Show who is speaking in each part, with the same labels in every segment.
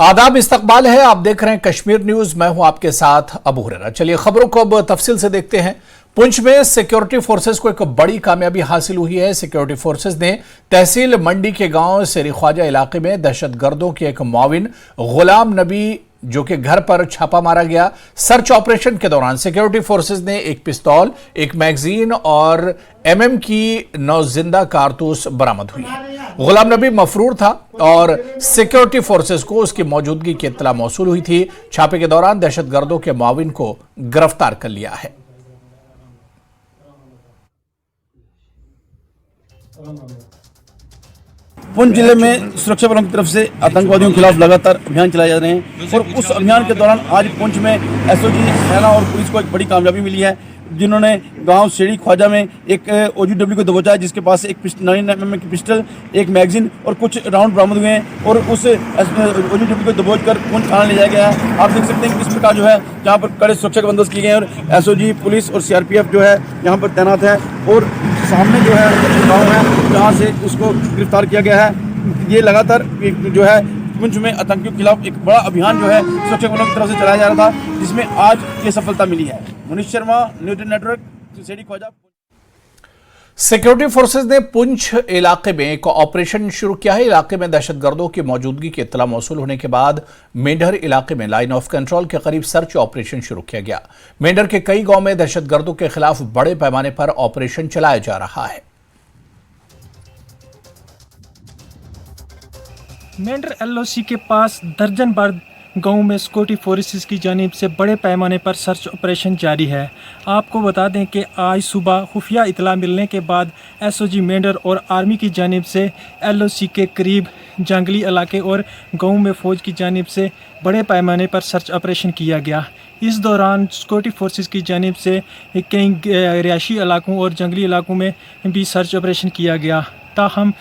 Speaker 1: आदाब, इस्तकबाल है। आप देख रहे हैं कश्मीर न्यूज। मैं हूं आपके साथ अबू हुरैरा। चलिए खबरों को अब तफसील से देखते हैं। पुंछ में सिक्योरिटी फोर्सेस को एक बड़ी कामयाबी हासिल हुई है। सिक्योरिटी फोर्सेस ने तहसील मंडी के गांव सेरी ख्वाजा इलाके में दहशतगर्दों के एक मुआविन गुलाम नबी जो कि घर पर छापा मारा गया। सर्च ऑपरेशन के दौरान सिक्योरिटी फोर्सेस ने एक पिस्तौल, एक मैगजीन और एमएम की 9 जिंदा कारतूस बरामद हुई है। गुलाम नबी मफरूर था और सिक्योरिटी फोर्सेस को उसकी मौजूदगी की इत्तला मौसूल हुई थी। छापे के दौरान दहशतगर्दों के मुआविन को गिरफ्तार कर लिया है।
Speaker 2: पुंछ जिले में सुरक्षा बलों की तरफ से आतंकवादियों के खिलाफ लगातार अभियान चलाए जा रहे हैं और उस अभियान के दौरान आज पुंछ में एसओजी, सेना और पुलिस को एक बड़ी कामयाबी मिली है, जिन्होंने गांव सेरी ख्वाजा में एक ओजीडब्ल्यू को दबोचा है, जिसके पास एक 9mm की पिस्टल, एक मैगजीन और कुछ राउंड बरामद हुए हैं और उस ओजीडब्ल्यू को दबोच कर पुंछ थाना ले जाया गया है। आप देख सकते हैं कि किस प्रकार जो है यहाँ पर कड़े सुरक्षा के बंदोबस्त किए गए हैं और एसओजी, पुलिस और सीआरपीएफ जो है यहाँ पर तैनात है और सामने जो है गाँव है जहाँ से उसको गिरफ्तार किया गया है। ये लगातार जो है पुंछ में आतंकियों के खिलाफ एक बड़ा अभियान जो है सुरक्षा बलों की तरफ से चलाया जा रहा था, जिसमें आज ये सफलता मिली है। मुनीष शर्मा, न्यूज नेटवर्क, सेरी ख्वाजा।
Speaker 1: सिक्योरिटी फोर्सेस ने पुंछ इलाके में एक ऑपरेशन शुरू किया है। इलाके में दहशतगर्दों की मौजूदगी की इत्तला मौसूल होने के बाद मेंढर इलाके में लाइन ऑफ कंट्रोल के करीब सर्च ऑपरेशन शुरू किया गया। मेंढर के कई गांव में दहशतगर्दों के खिलाफ बड़े पैमाने पर ऑपरेशन चलाया जा रहा है।
Speaker 3: मेंढर एलओसी के पास दर्जन भर गाँव में सिक्योरिटी फोर्सेस की जानिब से बड़े पैमाने पर सर्च ऑपरेशन जारी है। आपको बता दें कि आज सुबह खुफिया इतला मिलने के बाद एसओजी मेंढर और आर्मी की जानिब से एलओसी के करीब जंगली इलाके और गाँव में फ़ौज की जानिब से बड़े पैमाने पर सर्च ऑपरेशन किया गया। इस दौरान सिक्योरिटी फोर्सेस की जानिब से कई रिहायशी इलाकों और जंगली इलाकों में भी सर्च ऑपरेशन किया गया। ताहम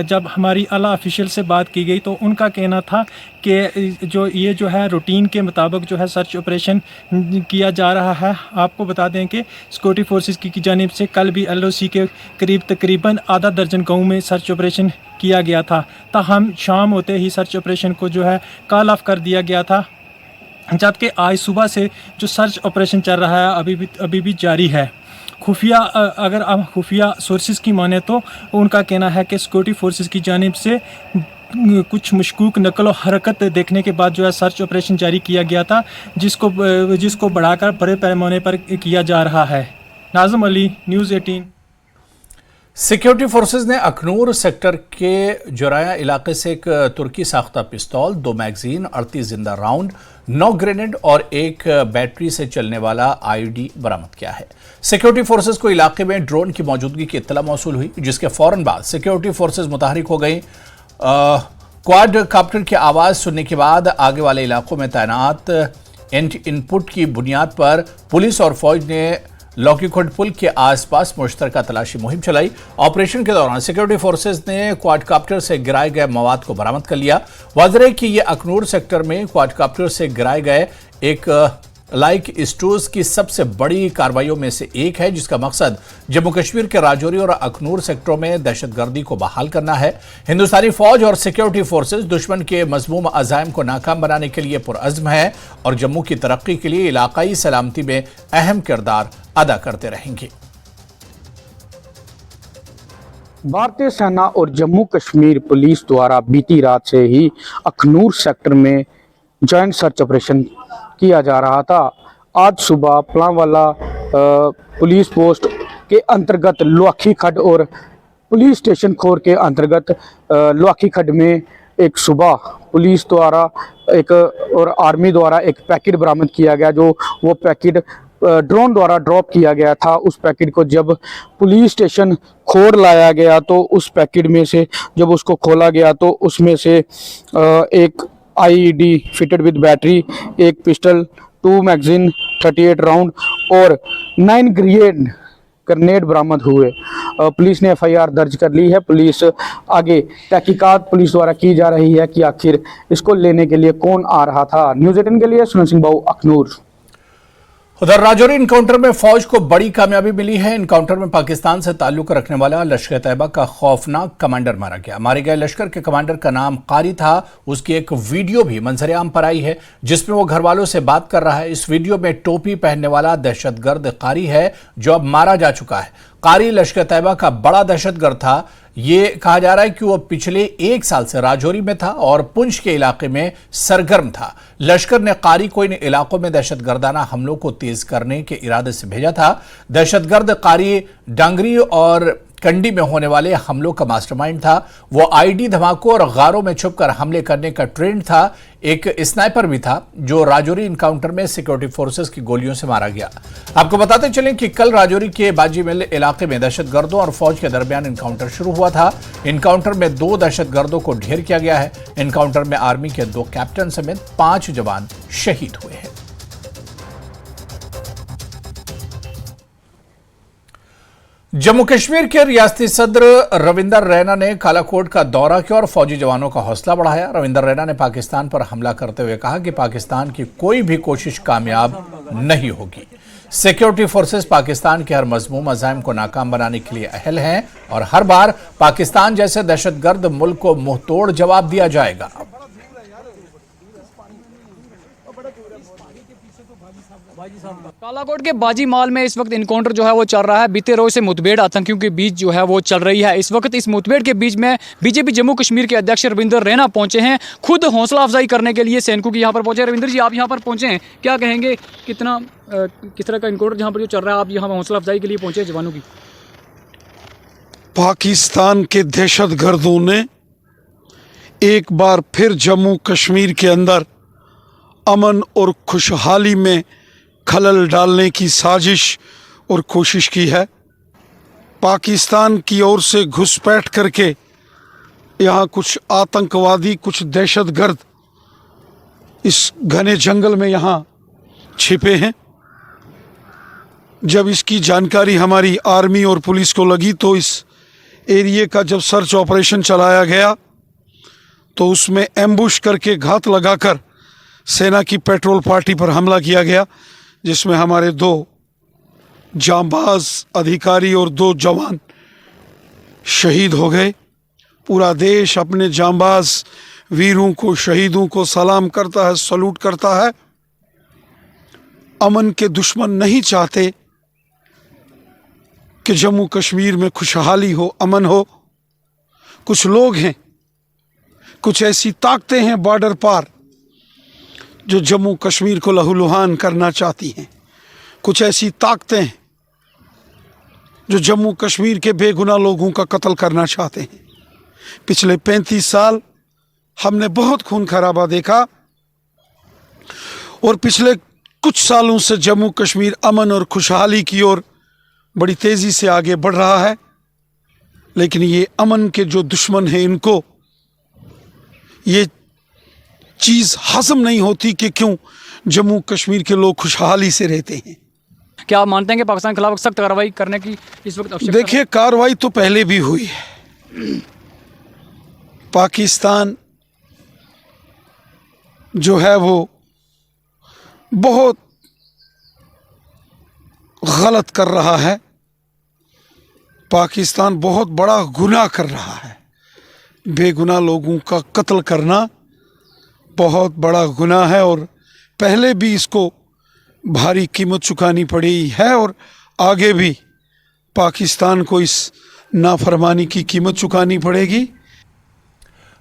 Speaker 3: जब हमारी आला ऑफिशियल से बात की गई तो उनका कहना था कि जो है रूटीन के मुताबिक जो है सर्च ऑपरेशन किया जा रहा है। आपको बता दें कि सिक्योरिटी फोर्सेस की जानिब से कल भी एलओसी के करीब तकरीबन आधा दर्जन गाँव में सर्च ऑपरेशन किया गया था। ताहम शाम होते ही सर्च ऑपरेशन को जो है कॉल ऑफ कर दिया गया था, जबकि आज सुबह से जो सर्च ऑपरेशन चल रहा है अभी भी जारी है। अगर आप खुफिया सोर्सेज की माने तो उनका कहना है कि सिक्योरिटी फोर्सेस की जानिब से कुछ मशकूक नकल व हरकत देखने के बाद जो है सर्च ऑपरेशन जारी किया गया था, जिसको बढ़ाकर बड़े पैमाने पर किया जा रहा है। Nazim Ali, news 18।
Speaker 1: Security forces ने अखनूर सेक्टर के जोराया इलाके से एक तुर्की साख्ता पिस्तौल, 2 मैगजीन, 38 जिंदा राउंड, 9 ग्रेनेड और एक बैटरी से चलने वाला आईडी बरामद किया है। सिक्योरिटी फोर्सेस को इलाके में ड्रोन की मौजूदगी की इत्तला मौसूल हुई, जिसके फौरन बाद सिक्योरिटी फोर्सेस मुतहरिक हो गई। क्वाड कॉप्टर की आवाज सुनने के बाद आगे वाले इलाकों में तैनात इनपुट की बुनियाद पर पुलिस और फौज ने लौकीखुड पुल के आसपास मुश्तरका तलाशी मुहिम चलाई। ऑपरेशन के दौरान सिक्योरिटी फोर्सेस ने क्वाडकाप्टर से गिराए गए मवाद को बरामद कर लिया। वाज़ेह है कि यह अखनूर सेक्टर में क्वाडकाप्टर से गिराए गए एक लाइक स्टोर्स की सबसे बड़ी कार्रवाइयों में से एक है, जिसका मकसद जम्मू कश्मीर के राजौरी और अखनूर सेक्टरों में दहशतगर्दी को बहाल करना है। हिंदुस्तानी फौज और सिक्योरिटी फोर्सेस दुश्मन के मज़मूम अज़ाइम को नाकाम बनाने के लिए पुरअज़्म है और जम्मू की तरक्की के लिए इलाकाई सलामती में अहम किरदार अदा करते रहेंगे।
Speaker 4: भारतीय सेना और जम्मू कश्मीर पुलिस द्वारा बीती रात से ही अखनूर सेक्टर में जॉइंट सर्च ऑपरेशन किया जा रहा था। आज सुबह पलांवाला पुलिस पोस्ट के अंतर्गत लोहाखी खड्ड और पुलिस स्टेशन खोर के अंतर्गत लोहाखी खड्ड में एक सुबह पुलिस द्वारा और आर्मी द्वारा एक पैकेट बरामद किया गया, जो वो पैकेट ड्रोन द्वारा ड्रॉप किया गया था। उस पैकेट को जब पुलिस स्टेशन खोर लाया गया तो उस पैकेट में से जब उसको खोला गया तो उसमें से एक आईईडी फिटेड विद बैटरी, एक पिस्टल, 2 मैगजीन, 38 राउंड और 9 ग्रेनेड बरामद हुए। पुलिस ने एफआईआर दर्ज कर ली है। पुलिस आगे तहकीकात पुलिस द्वारा की जा रही है कि आखिर इसको लेने के लिए कौन आ रहा था। न्यूज़ 18 के लिए सुनील सिंह बाऊ, अखनूर।
Speaker 1: उधर राजौरी इनकाउंटर में फौज को बड़ी कामयाबी मिली है। इनकाउंटर में पाकिस्तान से ताल्लुक रखने वाला लश्कर तैयबा का खौफनाक कमांडर मारा गया। मारे गए लश्कर के कमांडर का नाम कारी था। उसकी एक वीडियो भी मंजर-ए-आम पर आई है जिसमें वो घर वालों से बात कर रहा है। इस वीडियो में टोपी पहनने वाला दहशतगर्द कारी है जो अब मारा जा चुका है। कारी लश्कर तैयबा का बड़ा दहशतगर्द था। ये कहा जा रहा है कि वो पिछले 1 साल से राजौरी में था और पुंछ के इलाके में सरगर्म था। लश्कर ने कारी को इन इलाकों में दहशतगर्दाना हमलों को तेज करने के इरादे से भेजा था। दहशतगर्द कारी डांगरी और कंडी में होने वाले हमलों का मास्टरमाइंड था। वो आईडी धमाकों और गारों में छुपकर हमले करने का ट्रेंड था। एक स्नाइपर भी था जो राजौरी इनकाउंटर में सिक्योरिटी फोर्सेस की गोलियों से मारा गया। आपको बताते चलें कि कल राजौरी के बाजी मिल इलाके में दहशतगर्दों और फौज के दरमियान इनकाउंटर शुरू हुआ था। इनकाउंटर में 2 दहशतगर्दों को ढेर किया गया है। इनकाउंटर में आर्मी के 2 कैप्टन समेत 5 जवान शहीद हुए हैं। जम्मू कश्मीर के रियासती सदर रविंदर रैना ने कालाकोट का दौरा किया और फौजी जवानों का हौसला बढ़ाया। रविंदर रैना ने पाकिस्तान पर हमला करते हुए कहा कि पाकिस्तान की कोई भी कोशिश कामयाब नहीं होगी। सिक्योरिटी फोर्सेस पाकिस्तान के हर मजमूम अज़ाइम को नाकाम बनाने के लिए अहल हैं और हर बार पाकिस्तान जैसे दहशतगर्द मुल्क को मुंहतोड़ जवाब दिया जाएगा।
Speaker 5: कालाकोट के बाजी माल में इस वक्त इनकाउंटर जो है वो चल रहा है। बीते रोज से मुठभेड़ आतंकियों के बीच जो है वो चल रही है। इस वक्त इस मुठभेड़ के बीच में बीजेपी जम्मू कश्मीर के अध्यक्ष रविंदर रैना पहुंचे हैं। खुद हौसला अफजाई करने के लिए सैनिकों की यहाँ पर पहुंचे। रविंदर जी, आप यहाँ पर पहुंचे हैं, क्या कहेंगे, किस तरह का इनकाउंटर यहाँ पर जो चल रहा है, आप यहाँ हौसला अफजाई के लिए पहुंचे जवानों की?
Speaker 6: पाकिस्तान के दहशतगर्दों ने एक बार फिर जम्मू कश्मीर के अंदर अमन और खुशहाली में खलल डालने की साजिश और कोशिश की है। पाकिस्तान की ओर से घुसपैठ करके यहाँ कुछ आतंकवादी, कुछ दहशतगर्द इस घने जंगल में यहाँ छिपे हैं। जब इसकी जानकारी हमारी आर्मी और पुलिस को लगी तो इस एरिए का जब सर्च ऑपरेशन चलाया गया तो उसमें एम्बुश करके घात लगाकर सेना की पेट्रोल पार्टी पर हमला किया गया, जिसमें हमारे 2 जांबाज अधिकारी और 2 जवान शहीद हो गए। पूरा देश अपने जांबाज वीरों को, शहीदों को सलाम करता है, सलूट करता है। अमन के दुश्मन नहीं चाहते कि जम्मू कश्मीर में खुशहाली हो, अमन हो। कुछ लोग हैं, कुछ ऐसी ताकतें हैं बॉर्डर पार जो जम्मू कश्मीर को लहूलुहान करना चाहती हैं। कुछ ऐसी ताकतें हैं जो जम्मू कश्मीर के बेगुनाह लोगों का कत्ल करना चाहते हैं। पिछले 35 साल हमने बहुत खून खराबा देखा और पिछले कुछ सालों से जम्मू कश्मीर अमन और खुशहाली की ओर बड़ी तेज़ी से आगे बढ़ रहा है। लेकिन ये अमन के जो दुश्मन हैं, इनको ये चीज़ हजम नहीं होती कि क्यों जम्मू कश्मीर के लोग खुशहाली से रहते हैं।
Speaker 5: क्या आप मानते हैं कि पाकिस्तान के खिलाफ सख्त कार्रवाई करने की इस वक्त आवश्यकता?
Speaker 6: देखिए, कार्रवाई तो पहले भी हुई है। पाकिस्तान जो है वो बहुत गलत कर रहा है। पाकिस्तान बहुत बड़ा गुनाह कर रहा है। बेगुनाह लोगों का कत्ल करना बहुत बड़ा गुनाह है और पहले भी इसको भारी कीमत चुकानी पड़ी है और आगे भी पाकिस्तान को इस नाफरमानी की कीमत चुकानी पड़ेगी।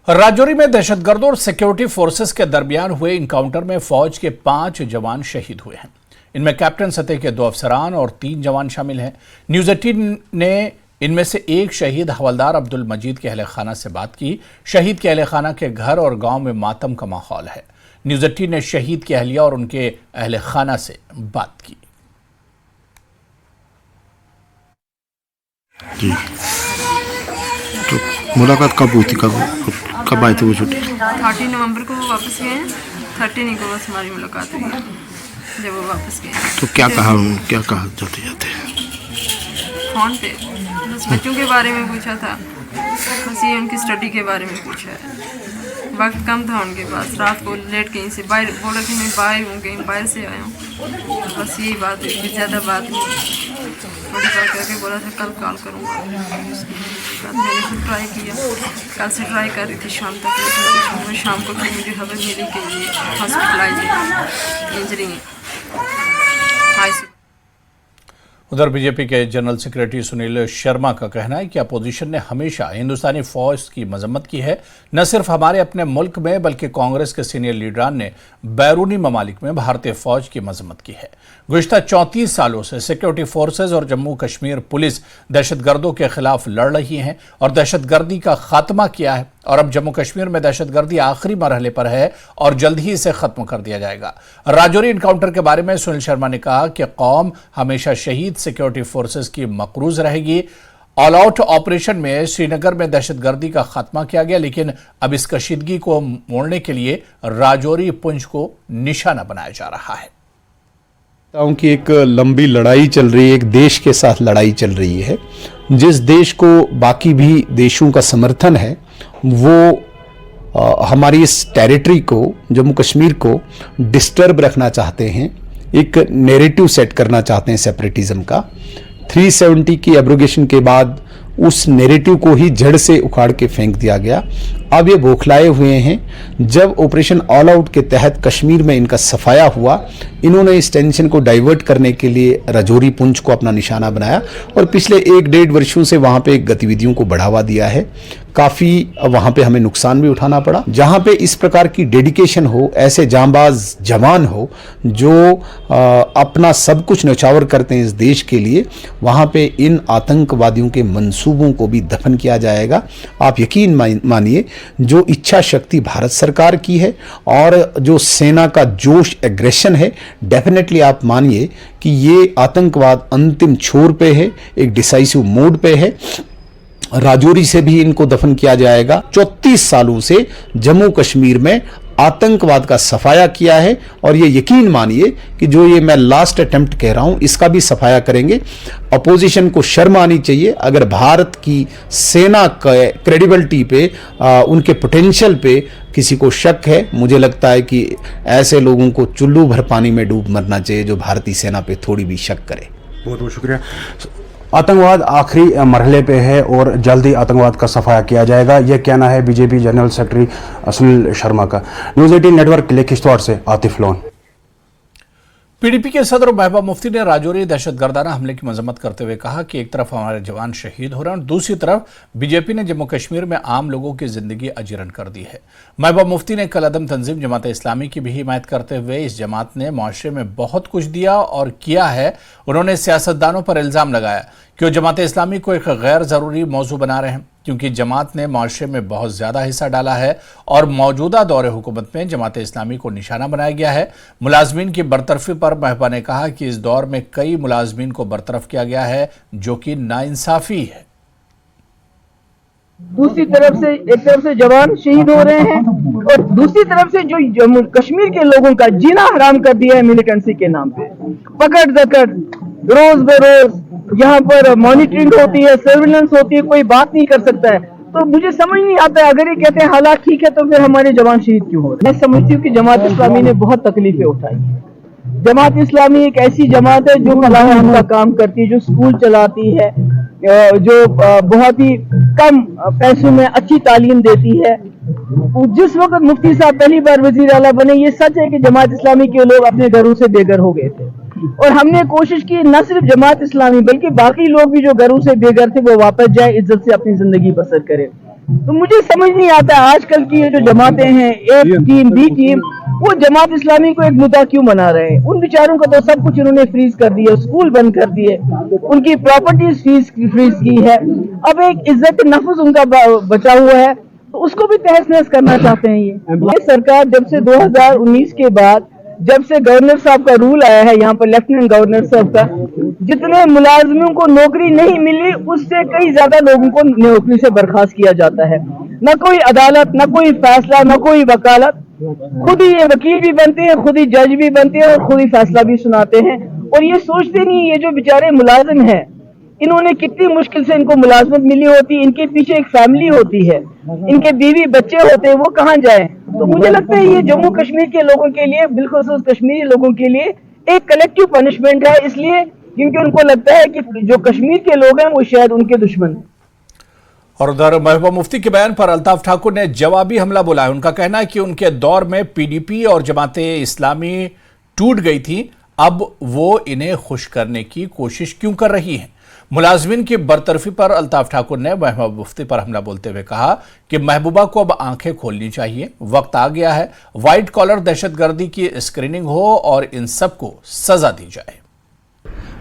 Speaker 1: राजौरी में दहशतगर्दों और सिक्योरिटी फोर्सेस के दरमियान हुए इनकाउंटर में फौज के 5 जवान शहीद हुए हैं। इनमें कैप्टन सतह के 2 अफसरान और 3 जवान शामिल हैं। न्यूज़ 18 ने इनमें से एक शहीद हवलदार अब्दुल मजीद के अहले खाना से बात की। शहीद के अहले खाना के घर और गांव में मातम का माहौल है। न्यूज़ 18 ने शहीद की अहलिया और उनके अहले खाना से बात की।
Speaker 7: जी, तो मुलाकात कब हुई थी, कब आए थे वो छुट्टी?
Speaker 8: 30 नवंबर को वो वापस गए हैं। 13 को बस हमारी मुलाकात हुई जब वो वापस गए।
Speaker 7: तो क्या कहा जाते जाते?
Speaker 8: फ़ोन पे बस बच्चों के बारे में पूछा था, बस ये उनकी स्टडी के बारे में पूछा है। वक्त कम था उनके पास, रात को लेट कहीं से बाहर बोला कि मैं बाहर हूँ, कहीं बाहर से आया हूँ, बस यही बात है, फिर ज़्यादा बात नहीं। थोड़ी बात करके बोला था कल कॉल करूँगा, बाद मैंने फिर ट्राई किया, कल से ट्राई कर रही थी शाम तक, लेकिन शाम को फिर मुझे खबर मिली कि ये हॉस्पिटलाइज इंजरी है।
Speaker 1: उधर बीजेपी के जनरल सेक्रेटरी सुनील शर्मा का कहना है कि अपोजिशन ने हमेशा हिंदुस्तानी फौज की मजम्मत की है, न सिर्फ हमारे अपने मुल्क में बल्कि कांग्रेस के सीनियर लीडरान ने बैरूनी ममालिक में भारतीय फौज की मजम्मत की है। गुज़िश्ता 34 सालों से सिक्योरिटी फोर्सेज और जम्मू कश्मीर पुलिस दहशतगर्दों के खिलाफ लड़ रही हैं और दहशतगर्दी का खात्मा किया है, और अब जम्मू कश्मीर में दहशतगर्दी आखिरी मरहले पर है और जल्द ही इसे खत्म कर दिया जाएगा। राजौरी इनकाउंटर के बारे में सुनील शर्मा ने कहा कि कौम हमेशा शहीद सिक्योरिटी फोर्सेज की मकरूज रहेगी। ऑल आउट ऑपरेशन में श्रीनगर में दहशतगर्दी का खात्मा किया गया, लेकिन अब इस कशीदगी को मोड़ने के लिए राजौरी पुंछ को निशाना बनाया जा रहा है।
Speaker 9: कि एक लंबी लड़ाई चल रही है, एक देश के साथ लड़ाई चल रही है। जिस देश को बाकी भी देशों का समर्थन है वो हमारी इस टेरिटरी को, जम्मू कश्मीर को डिस्टर्ब रखना चाहते हैं, एक नैरेटिव सेट करना चाहते हैं सेपरेटिज्म का। 370 की एब्रोगेशन के बाद उस नैरेटिव को ही जड़ से उखाड़ के फेंक दिया गया। अब ये बौखलाए हुए हैं। जब ऑपरेशन ऑल आउट के तहत कश्मीर में इनका सफाया हुआ, इन्होंने इस टेंशन को डाइवर्ट करने के लिए राजौरी पुंछ को अपना निशाना बनाया और पिछले 1-1.5 वर्षों से वहां पे गतिविधियों को बढ़ावा दिया है। काफ़ी वहां पे हमें नुकसान भी उठाना पड़ा। जहां पे इस प्रकार की डेडिकेशन हो, ऐसे जांबाज जवान हो जो अपना सब कुछ न्यौछावर करते हैं इस देश के लिए, वहां पे इन आतंकवादियों के मंसूबों को भी दफन किया जाएगा। आप यकीन मानिए, जो इच्छा शक्ति भारत सरकार की है और जो सेना का जोश, एग्रेशन है, डेफिनेटली आप मानिए कि ये आतंकवाद अंतिम छोर पे है, एक डिसाइसिव मोड पे है। राजौरी से भी इनको दफन किया जाएगा। 34 सालों से जम्मू कश्मीर में आतंकवाद का सफाया किया है और ये यकीन मानिए कि जो ये मैं लास्ट अटेम्प्ट कह रहा हूं, इसका भी सफाया करेंगे। अपोजिशन को शर्म आनी चाहिए। अगर भारत की सेना के क्रेडिबिलिटी पे, उनके पोटेंशियल पे किसी को शक है, मुझे लगता है कि ऐसे लोगों को चुल्लू भर पानी में डूब मरना चाहिए जो भारतीय सेना पे थोड़ी भी शक करे।
Speaker 10: बहुत बहुत शुक्रिया। आतंकवाद आखिरी मरहले पे है और जल्दी आतंकवाद का सफाया किया जाएगा, यह कहना है BJP general secretary Sunil Sharma का। न्यूज़ 18 नेटवर्क के लिए किश्तवाड़ से आतिफ लोन।
Speaker 1: पीडीपी के सदर महबूबा मुफ्ती ने राजौरी दहशतगर्दाना हमले की मजम्मत करते हुए कहा कि एक तरफ हमारे जवान शहीद हो रहे हैं और दूसरी तरफ बीजेपी ने जम्मू कश्मीर में आम लोगों की जिंदगी अजीरन कर दी है। महबूबा मुफ्ती ने कल अदम तंजीम जमात इस्लामी की भी हिमायत करते हुए इस जमात ने मुआशरे में बहुत कुछ दिया और किया है। उन्होंने सियासतदानों पर इल्ज़ाम लगाया कि वो जमात इस्लामी को एक गैर ज़रूरी मौजू बना रहे हैं, क्योंकि जमात ने मुआशरे में बहुत ज़्यादा हिस्सा डाला है और मौजूदा दौरे हुकूमत में जमात इस्लामी को निशाना बनाया गया है। मुलाजमीन की बरतरफी पर महबूबा ने कहा कि इस दौर में कई मुलाजमीन को बरतरफ किया गया है, जो कि नाइंसाफ़ी है।
Speaker 11: दूसरी तरफ से एक तरफ से जवान शहीद हो रहे हैं और दूसरी तरफ से जो जम्मू कश्मीर के लोगों का जीना हराम कर दिया है मिलिटेंसी के नाम पे। पकड़ दकड़ रोज बरोज यहाँ पर मॉनिटरिंग होती है, सर्विलेंस होती है, कोई बात नहीं कर सकता है। तो मुझे समझ नहीं आता है, अगर ये कहते हैं हालात ठीक है तो फिर हमारे जवान शहीद क्यों हो रहे हैं। मैं समझती हूँ कि जमात इस्लामी ने बहुत तकलीफें उठाई है। जमात इस्लामी एक ऐसी जमात है जो फलाह का काम करती है, जो स्कूल चलाती है, जो बहुत ही कम पैसों में अच्छी तालीम देती है। जिस वक्त मुफ्ती साहब पहली बार वजीर आला बने, ये सच है कि जमात इस्लामी के लोग अपने घरों से बेघर हो गए थे और हमने कोशिश की न सिर्फ जमात इस्लामी बल्कि बाकी लोग भी जो घरों से बेघर थे वो वापस जाए, इज्जत से अपनी जिंदगी बसर करें। तो मुझे समझ नहीं आता आजकल की ये जो जमातें हैं, ए टीम बी टीम, वो जमात इस्लामी को एक मुद्दा क्यों बना रहे हैं। उन बेचारों का तो सब कुछ उन्होंने फ्रीज कर दिया, स्कूल बंद कर दिए, उनकी प्रॉपर्टीज फ्रीज की है। अब एक इज्जत नफ्स उनका बचा हुआ है तो उसको भी तहस नहस करना चाहते हैं। ये सरकार जब से 2019 के बाद, जब से गवर्नर साहब का रूल आया है यहाँ पर, लेफ्टिनेंट गवर्नर साहब का, जितने मुलाजमों को नौकरी नहीं मिली उससे कई ज्यादा लोगों को नौकरी से बर्खास्त किया जाता है। न कोई अदालत, न कोई फैसला, न कोई वकालत। खुद ही ये वकील भी बनते हैं, खुद ही जज भी बनते हैं और खुद ही फैसला भी सुनाते हैं और ये सोचते नहीं ये जो बेचारे मुलाजिम हैं, इन्होंने कितनी मुश्किल से इनको मुलाजमत मिली होती, इनके पीछे एक फैमिली होती है। इनके बीवी बच्चे होते हैं, वो कहाँ जाए? तो मुझे लगता है ये जम्मू कश्मीर के लोगों के लिए, बिल्खुसूस कश्मीरी लोगों के लिए एक कलेक्टिव पनिशमेंट है, इसलिए क्योंकि उनको लगता है कि जो कश्मीर के लोग हैं वो शायद उनके दुश्मन हैं।
Speaker 1: और उधर महबूबा मुफ्ती के बयान पर अल्ताफ ठाकुर ने जवाबी हमला बोला है। उनका कहना है कि उनके दौर में पीडीपी और जमात इस्लामी टूट गई थी, अब वो इन्हें खुश करने की कोशिश क्यों कर रही हैं? मुलाजमिन की बरतरफी पर अल्ताफ ठाकुर ने महबूबा मुफ्ती पर हमला बोलते हुए कहा कि महबूबा को अब आंखें खोलनी चाहिए, वक्त आ गया है, व्हाइट कॉलर दहशतगर्दी की स्क्रीनिंग हो और इन सबको सजा दी जाए।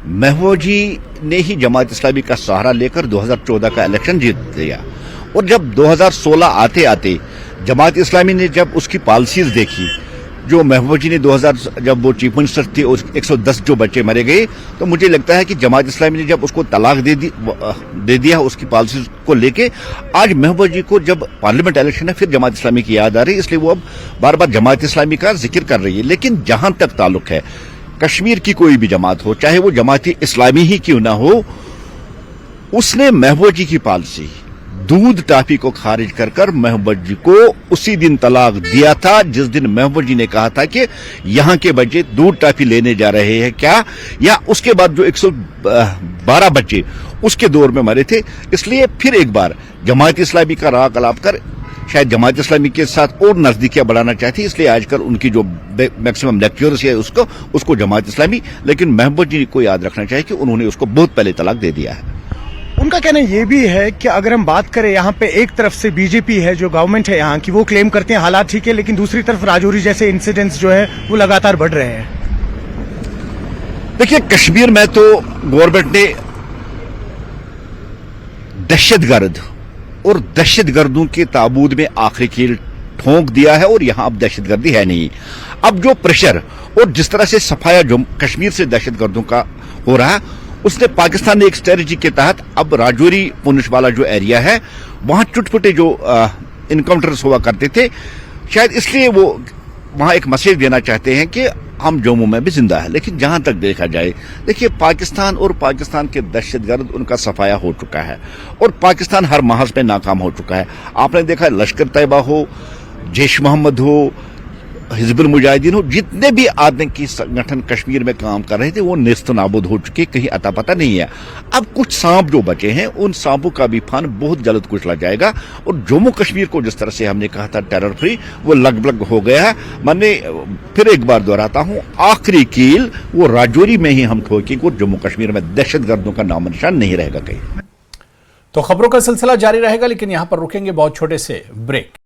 Speaker 12: महबूबा जी ने ही जमात इस्लामी का सहारा लेकर 2014 का इलेक्शन जीत लिया, और जब 2016 आते आते जमात इस्लामी ने जब उसकी पॉलिसीज देखी, जो महबूबा जी ने 2000 जब वो चीफ मिनिस्टर थे, उस 110 जो बच्चे मरे गए, तो मुझे लगता है कि जमात इस्लामी ने जब उसको तलाक दे दिया उसकी पॉलिसीज को लेके, आज महबूबा जी को जब पार्लियामेंट इलेक्शन है फिर जमात इस्लामी की याद आ रही है, इसलिए वो अब बार बार जमात इस्लामी का जिक्र कर रही है। लेकिन जहां तक ताल्लुक है कश्मीर की कोई भी जमात हो, चाहे वो जमात इस्लामी ही क्यों ना हो, उसने महबूबा जी की पॉलिसी दूध टाफी को खारिज कर कर महबूबा जी को उसी दिन तलाक दिया था जिस दिन महबूबा जी ने कहा था कि यहां के बच्चे दूध टाफी लेने जा रहे हैं क्या, या उसके बाद जो 112 बच्चे उसके दौर में मरे थे। इसलिए फिर एक बार जमात इस्लामी का राह कलाप कर शायद जमात इस्लामी के साथ और नजदीकियां बढ़ाना चाहती, इसलिए आजकल उनकी जो मैक्सिमम लेक्चर्स है उसको जमात इस्लामी, लेकिन महबूबा जी को याद रखना चाहिए कि उन्होंने उसको बहुत पहले तलाक दे दिया है।
Speaker 13: उनका कहना ये भी है कि अगर हम बात करें यहाँ पे एक तरफ से बीजेपी है जो गवर्नमेंट है यहाँ की, वो क्लेम करते हैं हालात ठीक है, लेकिन दूसरी तरफ राजौरी जैसे इंसिडेंट्स जो है वो लगातार बढ़ रहे हैं।
Speaker 12: देखिए कश्मीर में तो गवर्नमेंट ने दहशतगर्द और दहशतगर्दों के ताबूत में आखिरी कील ठोंक दिया है, और यहां अब दहशतगर्दी है नहीं। अब जो प्रेशर और जिस तरह से सफाया जो कश्मीर से दहशतगर्दों का हो रहा है, उसने पाकिस्तान ने एक स्ट्रेटजी के तहत अब राजौरी पुंछ वाला जो एरिया है वहां चुटपुटे जो इनकाउंटर्स हुआ करते थे, शायद इसलिए वो वहां एक मैसेज देना चाहते हैं कि हम जम्मू में भी जिंदा है। लेकिन जहां तक देखा जाए, देखिए पाकिस्तान और पाकिस्तान के दहशतगर्द उनका सफाया हो चुका है, और पाकिस्तान हर महज में नाकाम हो चुका है। आपने देखा लश्कर तैयबा हो, जैश मोहम्मद हो, हिजबुल मुजाहिदीन हो, जितने भी आतंकी संगठन कश्मीर में काम कर रहे थे वो नेस्त नाबूद हो चुके, कहीं अता पता नहीं है। अब कुछ सांप जो बचे हैं उन सांपों का भी फन बहुत जल्द कुचला जाएगा, और जम्मू कश्मीर को जिस तरह से हमने कहा था टेरर फ्री, वो लगभग हो गया है। मैंने फिर एक बार दोहराता हूं, आखिरी कील वो राजौरी में ही हम ठोकेंगे, और जम्मू कश्मीर में दहशतगर्दों का नाम निशान नहीं रहेगा कहीं।
Speaker 1: तो खबरों का सिलसिला जारी रहेगा, लेकिन यहां पर रुकेंगे बहुत छोटे से ब्रेक।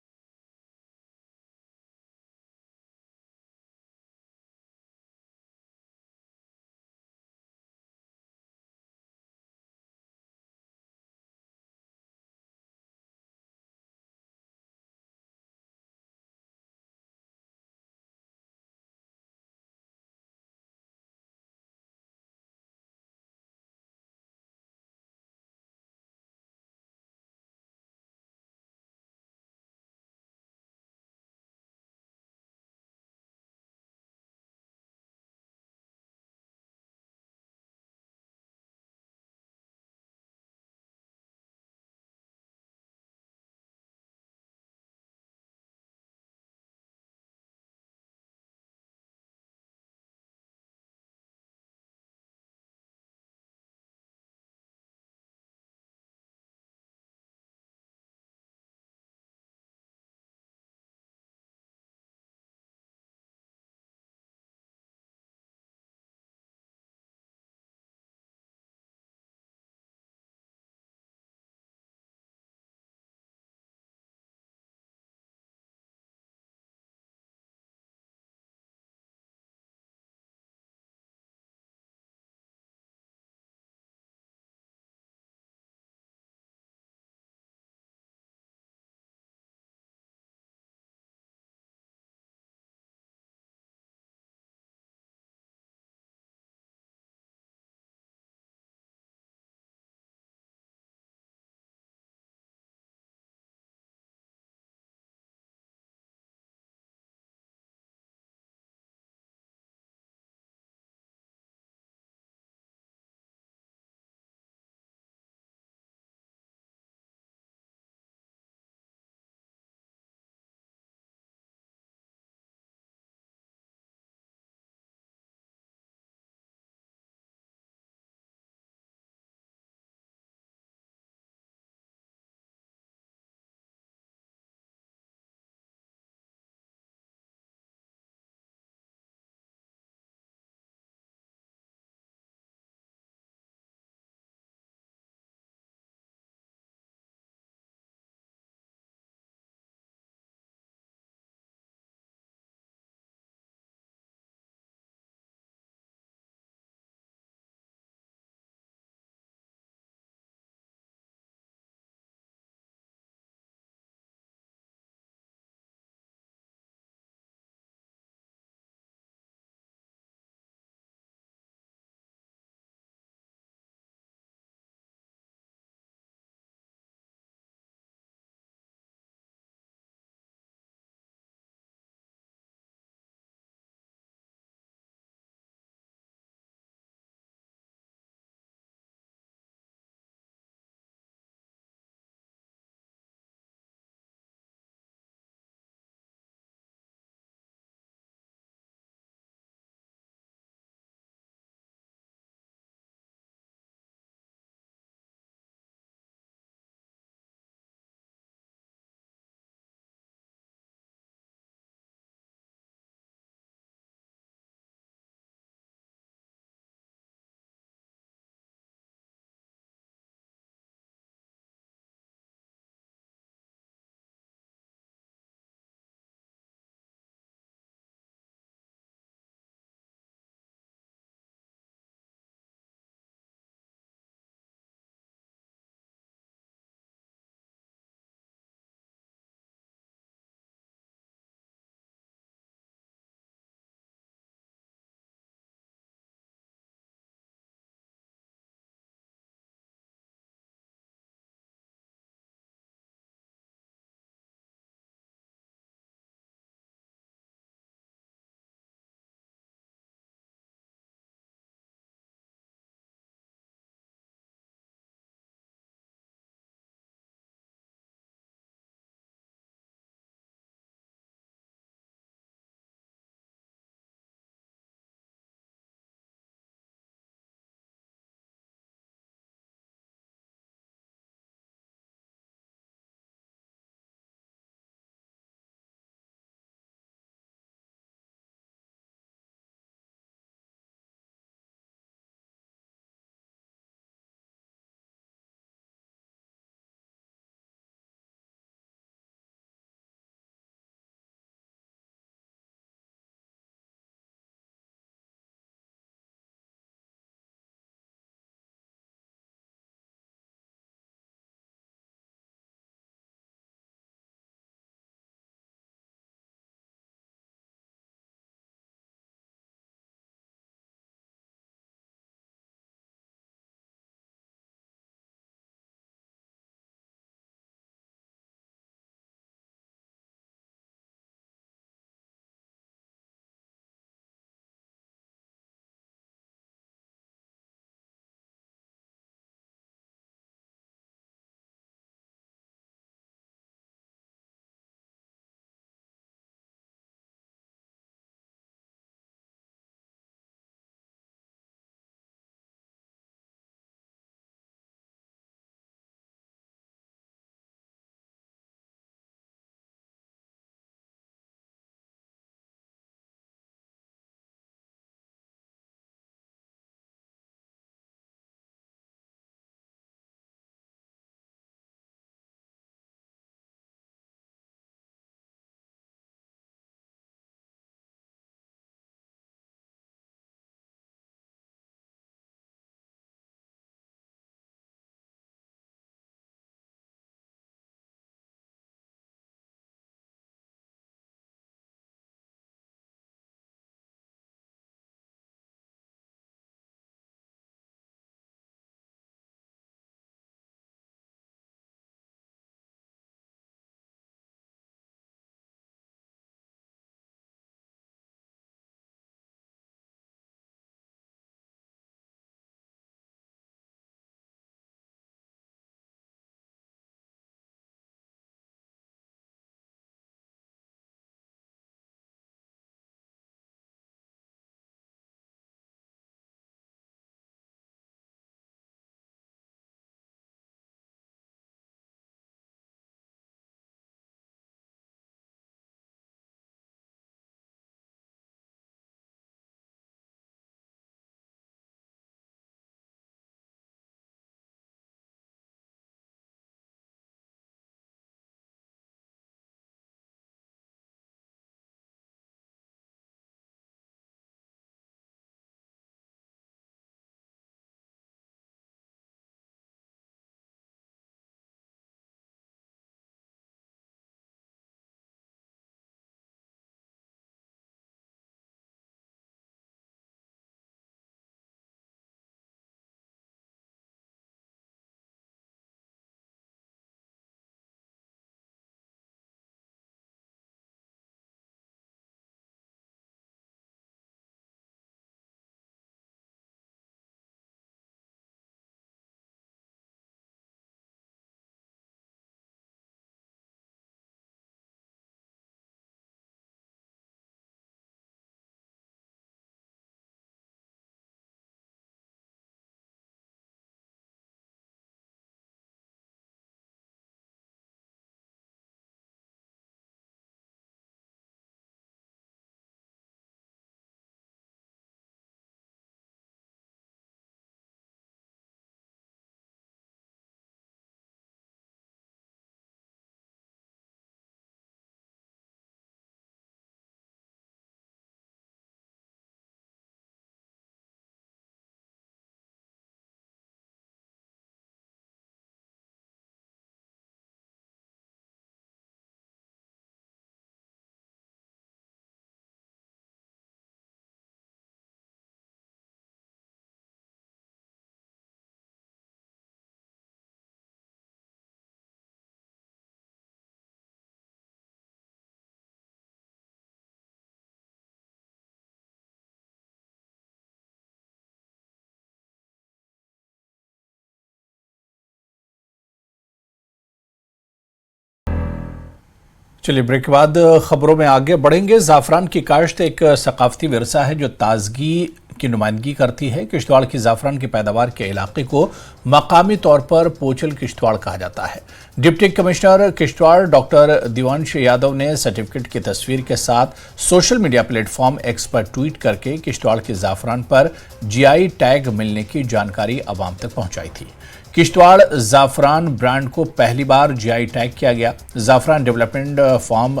Speaker 1: चलिए ब्रेक के बाद खबरों में आगे बढ़ेंगे। ज़ाफ़रान की काश्त एक सकाफती विरसा है जो ताजगी की नुमाइंदगी करती है। किश्तवाड़ की ज़ाफ़रान की पैदावार के इलाके को मकामी तौर पर पोचल किश्तवाड़ कहा जाता है। Deputy commissioner Kishtwar doctor Divansh Yadav ने सर्टिफिकेट की तस्वीर के साथ सोशल मीडिया प्लेटफॉर्म एक्स पर ट्वीट करके किश्तवाड़ की ज़ाफ़रान पर GI टैग मिलने की जानकारी आवाम तक पहुंचाई थी। किश्तवाड़ ज़ाफ़रान ब्रांड को पहली बार GI टैग किया गया। ज़ाफ़रान डेवलपमेंट फार्म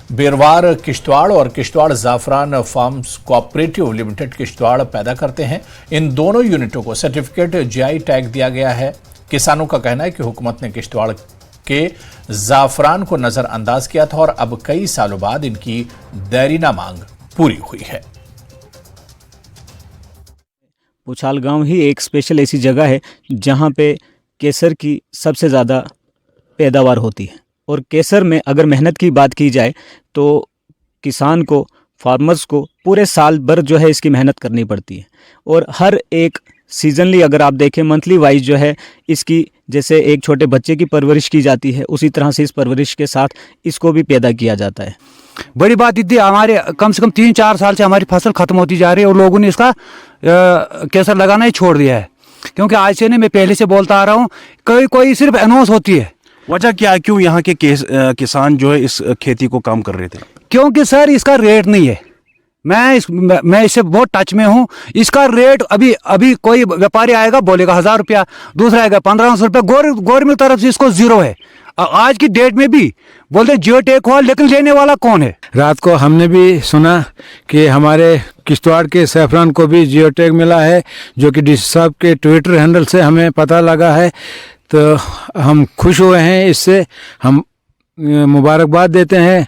Speaker 1: बेरवार किश्तवाड़ और किश्तवाड़ ज़ाफ़रान फार्म्स कोऑपरेटिव लिमिटेड किश्तवाड़ पैदा करते हैं। इन दोनों यूनिटों को सर्टिफिकेट GI टैग दिया गया है। किसानों का कहना है कि हुकूमत ने किश्तवाड़ के ज़ाफ़रान को नज़रअंदाज किया था और अब कई सालों बाद इनकी देरीना मांग पूरी हुई है।
Speaker 14: पुछाल गांव ही एक स्पेशल ऐसी जगह है जहां पे केसर की सबसे ज़्यादा पैदावार होती है। और केसर में अगर मेहनत की बात की जाए तो किसान को, फार्मर्स को पूरे साल भर जो है इसकी मेहनत करनी पड़ती है। और हर एक सीजनली अगर आप देखें मंथली वाइज जो है इसकी, जैसे एक छोटे बच्चे की परवरिश की जाती है उसी तरह से इस परवरिश के साथ इसको भी पैदा किया जाता है।
Speaker 15: बड़ी बात इतनी, हमारे कम से कम 3-4 साल से हमारी फसल खत्म होती जा रही है और लोगों ने इसका केसर लगाना ही छोड़ दिया है। क्योंकि आज से नहीं, मैं पहले से बोलता आ रहा हूँ, कोई सिर्फ अनाउंस होती है।
Speaker 2: वजह क्या है, क्यों यहाँ के किसान जो है इस खेती को काम कर रहे थे?
Speaker 15: क्योंकि सर इसका रेट नहीं है। मैं इससे बहुत टच में हूँ। इसका रेट अभी कोई व्यापारी आएगा बोलेगा 1000 रुपया, दूसरा आएगा 1500 रुपया। गवर्नमेंट तरफ से इसको 0 है। आज की डेट में भी बोलते जियो टैग हुआ, लेकिन लेने वाला कौन है?
Speaker 16: रात को हमने भी सुना कि हमारे किश्तवाड़ के ज़ाफ़रान को भी जियो टैग मिला है, जो कि डीसी साहब के ट्विटर हैंडल से हमें पता लगा है। तो हम खुश हुए हैं इससे। हम मुबारकबाद देते हैं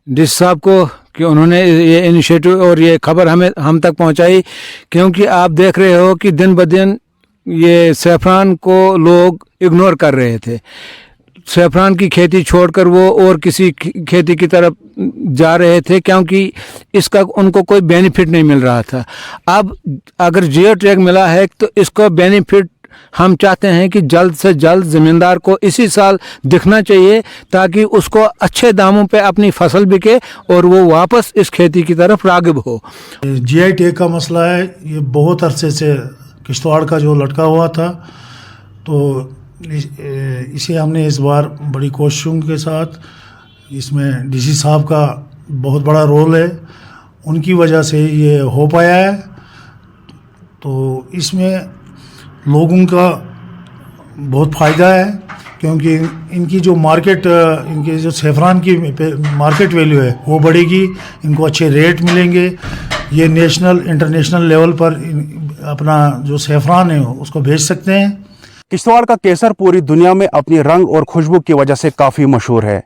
Speaker 16: डीसी साहब को कि उन्होंने ये इनिशिएटिव और ये खबर हम तक पहुंचाई। क्योंकि आप देख रहे हो कि दिन ब दिन ये ज़ाफ़रान को लोग इग्नोर कर रहे थे। ज़ाफ़रान की खेती छोड़कर वो और किसी खेती की तरफ जा रहे थे, क्योंकि इसका उनको कोई बेनिफिट नहीं मिल रहा था। अब अगर जियो टैग मिला है तो इसको बेनिफिट हम चाहते हैं कि जल्द से जल्द ज़मींदार को इसी साल दिखना चाहिए, ताकि उसको अच्छे दामों पे अपनी फसल बिके और वो वापस इस खेती की तरफ राग़िब हो।
Speaker 17: GI टैग का मसला है, ये बहुत अरसे से किश्तवाड़ का जो लटका हुआ था। तो इसे हमने इस बार बड़ी कोशिशों के साथ, इसमें डीसी साहब का बहुत बड़ा रोल है, उनकी वजह से ये हो पाया है। तो इसमें लोगों का बहुत फ़ायदा है, क्योंकि इनकी जो इनके जो ज़ाफ़रान की मार्केट वैल्यू है वो बढ़ेगी, इनको अच्छे रेट मिलेंगे। ये नेशनल इंटरनेशनल लेवल पर अपना जो ज़ाफ़रान है उसको भेज सकते हैं।
Speaker 10: किश्तवाड़ का केसर पूरी दुनिया में अपनी रंग और खुशबू की वजह से काफ़ी मशहूर है,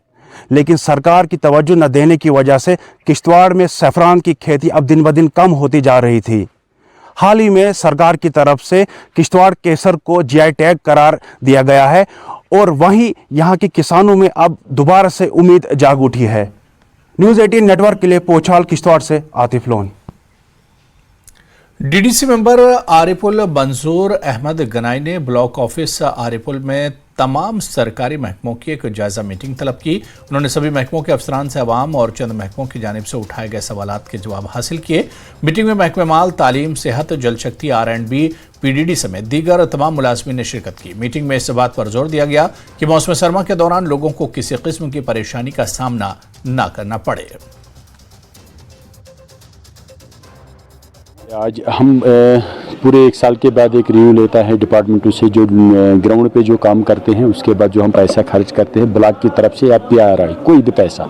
Speaker 10: लेकिन सरकार की तवज्जो न देने की वजह से किश्तवाड़ में ज़ाफ़रान की खेती अब दिन ब दिन कम होती जा रही थी। हाल ही में सरकार की तरफ से किश्तवाड़ केसर को GI टैग करार दिया गया है और वहीं यहाँ के किसानों में अब दोबारा से उम्मीद जाग उठी है। न्यूज़ 18 नेटवर्क के लिए पोछाल किश्तवाड़ से आतिफ लोन।
Speaker 1: DDC मेंबर आरिपुल मंजूर अहमद गनाई ने ब्लॉक ऑफिस आरिपुल में तमाम सरकारी महकमों की एक जायजा मीटिंग तलब की। उन्होंने सभी महकमों के अफसरान से अवाम और चंद महकमों की जानिब से उठाए गए सवालात के जवाब हासिल किए। मीटिंग में महकमे माल, तालीम, सेहत, जल शक्ति, R&B, PDD समेत दीगर तमाम मुलाजमीन ने शिरकत की। मीटिंग में इस बात पर जोर दिया गया कि मौसम सरमा के दौरान लोगों को किसी किस्म की परेशानी का सामना न करना पड़े।
Speaker 18: आज हम पूरे 1 साल के बाद एक रिव्यू लेता है डिपार्टमेंटों से, जो ग्राउंड पे जो काम करते हैं उसके बाद जो हम पैसा खर्च करते हैं ब्लॉक की तरफ से या PRI कोई भी पैसा,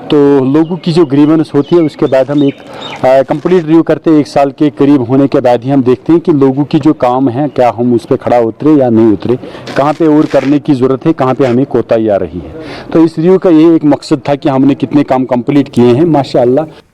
Speaker 18: तो लोगों की जो ग्रीवेंस होती है उसके बाद हम एक कंप्लीट रिव्यू करते हैं। 1 साल के करीब होने के बाद ही हम देखते हैं कि लोगों की जो काम है क्या हम उस पर खड़ा उतरे या नहीं उतरे, कहाँ पे और करने की ज़रूरत है, कहाँ पे हमें कोताही आ रही है। तो इस रिव्यू का ये एक मकसद था कि हमने कितने काम कंप्लीट किए हैं। माशाअल्लाह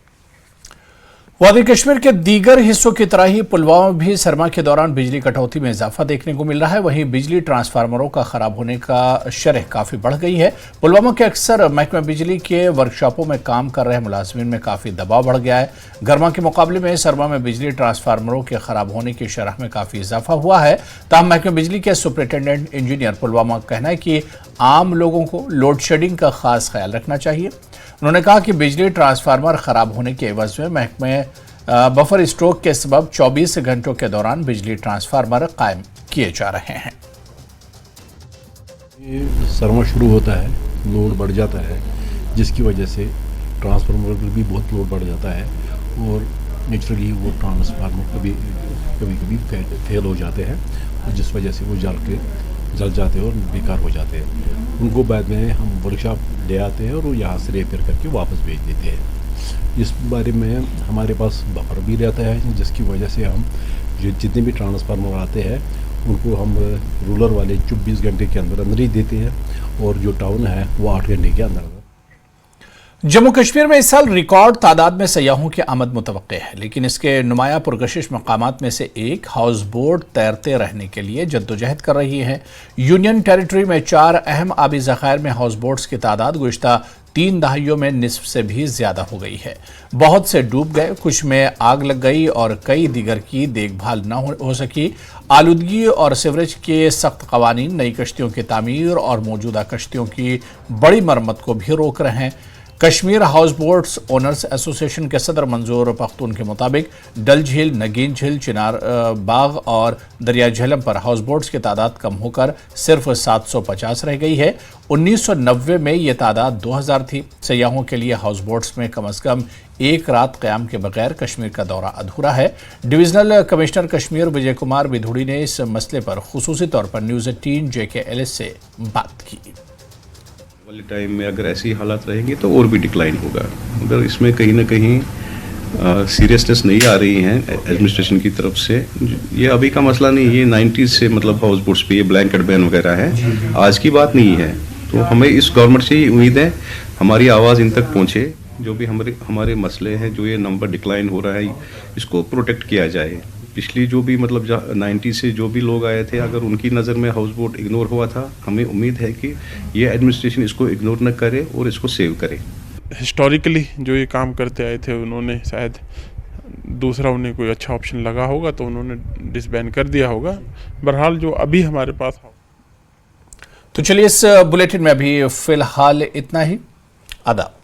Speaker 1: वादी कश्मीर के दीगर हिस्सों की तरह ही पुलवामा में भी सरमा के दौरान बिजली कटौती में इजाफा देखने को मिल रहा है। वहीं बिजली ट्रांसफार्मरों का खराब होने का शरह काफी बढ़ गई है। पुलवामा के अक्सर महकमा बिजली के वर्कशॉपों में काम कर रहे मुलाजमीन में काफी दबाव बढ़ गया है। गरमा के मुकाबले में सरमा में बिजली ट्रांसफार्मरों के खराब होने की शरह में काफी इजाफा हुआ है। ताहम महकमा बिजली के सुपरिटेंडेंट इंजीनियर पुलवामा का कहना है कि आम लोगों को लोड शेडिंग का खास ख्याल रखना चाहिए। उन्होंने कहा कि बिजली ट्रांसफार्मर खराब होने के एवज में महकमे बफर स्ट्रोक के सबब 24 घंटों के दौरान बिजली ट्रांसफार्मर कायम किए जा रहे हैं।
Speaker 19: सरमा शुरू होता है, लोड बढ़ जाता है, जिसकी वजह से ट्रांसफार्मर पर भी बहुत लोड बढ़ जाता है और नेचुरली वो ट्रांसफार्मर कभी फेल हो जाते हैं, जिस वजह से वो जल जाते हैं और बेकार हो जाते हैं। उनको बाद में हम वर्कशॉप ले आते हैं और वो यहाँ से रिपेयर करके वापस भेज देते हैं। इस बारे में हमारे पास बफर भी रहता है, जिसकी वजह से हम जितने भी ट्रांसफार्मर आते हैं उनको हम रूलर वाले 24 घंटे के अंदर ही देते हैं और जो टाउन है वो 8 घंटे के अंदर।
Speaker 1: जम्मू कश्मीर में इस साल रिकॉर्ड तादाद में सयाहों की आमद मुतवक्के है, लेकिन इसके नुमाया पुरकशिश मकामात में से एक हाउस बोट तैरते रहने के लिए जद्दोजहद कर रही है। यूनियन टेरिटरी में 4 अहम आबी ज़खायर में हाउस बोट्स की तादाद गुज़िश्ता 3 दहाइयों में निस्फ से भी ज्यादा हो गई है। बहुत से डूब गए, कुछ में आग लग गई और कई दीगर की देखभाल न हो सकी। आलूदगी और सीवरेज के सख्त कवानीन नई कश्तियों की तामीर और मौजूदा कश्तियों की बड़ी मरम्मत को भी रोक रहे हैं। Kashmir house boats owners association के सदर मंजूर पख्तून के मुताबिक डल झील, नगीन झील, चिनार बाग और दरिया झेलम पर हाउस बोट्स की तादाद कम होकर सिर्फ 750 रह गई है। 1990 में ये तादाद 2000 थी। सयाहों के लिए हाउस बोट्स में कम से कम एक रात क़याम के बगैर कश्मीर का दौरा अधूरा है। डिविजनल कमिश्नर कश्मीर विजय कुमार बिधूड़ी ने इस मसले पर खुसूसी तौर पर न्यूज़ 18 JKLS से बात की।
Speaker 20: वाले टाइम में अगर ऐसी हालात रहेंगे तो और भी डिक्लाइन होगा। अगर इसमें कहीं ना कहीं सीरियसनेस नहीं आ रही है एडमिनिस्ट्रेशन की तरफ से, ये अभी का मसला नहीं, ये 90s से मतलब हाउस बोट्स पे ये ब्लैंकेट बैन वगैरह है, आज की बात नहीं है। तो हमें इस गवर्नमेंट से ही उम्मीद है हमारी आवाज़ इन तक पहुँचे, जो भी हमारे मसले हैं, जो ये नंबर डिक्लाइन हो रहा है, इसको प्रोटेक्ट किया जाए। पिछली जो भी मतलब 90 से जो भी लोग आए थे, अगर उनकी नज़र में हाउस बोट इग्नोर हुआ था, हमें उम्मीद है कि ये एडमिनिस्ट्रेशन इसको इग्नोर न करे और इसको सेव करे।
Speaker 21: हिस्टोरिकली जो ये काम करते आए थे, उन्होंने शायद दूसरा उन्हें कोई अच्छा ऑप्शन लगा होगा तो उन्होंने डिसबैन कर दिया होगा। बहरहाल जो अभी हमारे पास।
Speaker 1: तो चलिए इस बुलेटिन में अभी फिलहाल इतना ही। आदाब।